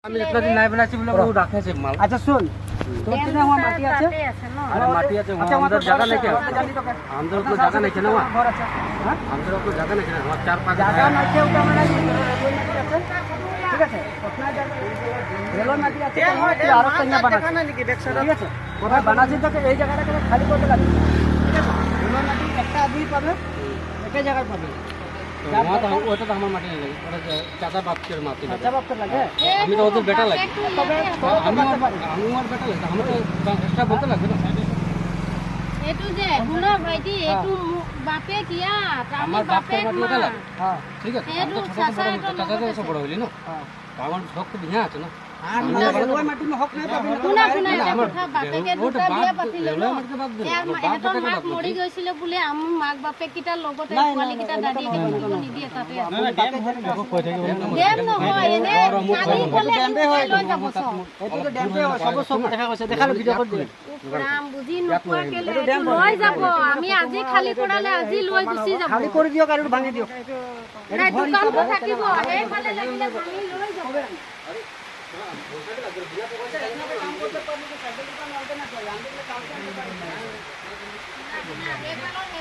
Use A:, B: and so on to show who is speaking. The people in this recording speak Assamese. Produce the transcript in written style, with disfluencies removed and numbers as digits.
A: আমি इतना दिन नहीं बनाची बोले वो रखे छे माल।
B: अच्छा सुन तो कितना हुआ माटी আছে
A: अरे माटी আছে वहां अंदर जगह नहीं क्या अंदर को जगह नहीं है ना वहां
B: घर আছে हां
A: अंदर को जगह नहीं है वहां 4-5
B: জায়গা নাই ওটা মানে রেলওয়ে মাটি আছে ঠিক আছে কোথায় জায়গা রেলওয়ে মাটি আছে তো আরো কন্যা বানাছে নাকি ব্যাক সাইড ঠিক আছে কোথায় বানাছে তো এই জায়গাটাকে খালি করতে লাগবে ঠিক আছে রেলওয়ে মাটি একটা আদমি পাবে একই জায়গায় পাবে
A: वहां तो ওটা তো আমার মাটি নাই লাগে ওটা চাচা বাপ के माटी লাগে
B: চাচা বাপকে লাগে
A: আমি তো ওদের বেটা লাগে
B: তবে
A: আমি আমার বেটা লাগে আমি তো এক্সট্রা বলতে লাগবে না
C: এটু যে শুনো ভাইটি এটু বাপে কিয়া
A: আমার বাপের মাটি ওটা লাগে
B: হ্যাঁ
A: ঠিক আছে
C: এটু
A: চাচা তো সব বড় হইলি না
B: হ্যাঁ
A: আমার শখ তো বিয়া আছে না
B: আর রেলওয়ে মাটি में हक नहीं पाबे
C: শুনা শুনা এটা কথা বাপেকে দুটা বিয়া পাতিলে
A: রেলওয়ে মাটিতে বাদ দে
C: এহঁতৰ মাক মৰি গৈছিল বোলে আমাৰ মাক বাপেক কিটা লগতে পোৱালি কিটা দাদিয়ে দিব নিদিয়ে তাতে আছে দেম নহয় এনে কালি কলে ডেমবে হয় লৈ যাব সব
B: এটো তো ডেমবে হয় সব দেখা গৈছে দেখালো ভিডিও কৰি দিলে
C: নাম বুজি নোপোৱাকে লৈ যাব আমি আজি খালি কৰালে আজি লৈ গুচি যাব
B: খালি কৰি দিও আৰু ভাঙি দিও
C: নাই দোকানটো থাকিব এইফালে লাগিলে ভাঙি লৈ যাব
B: काम करते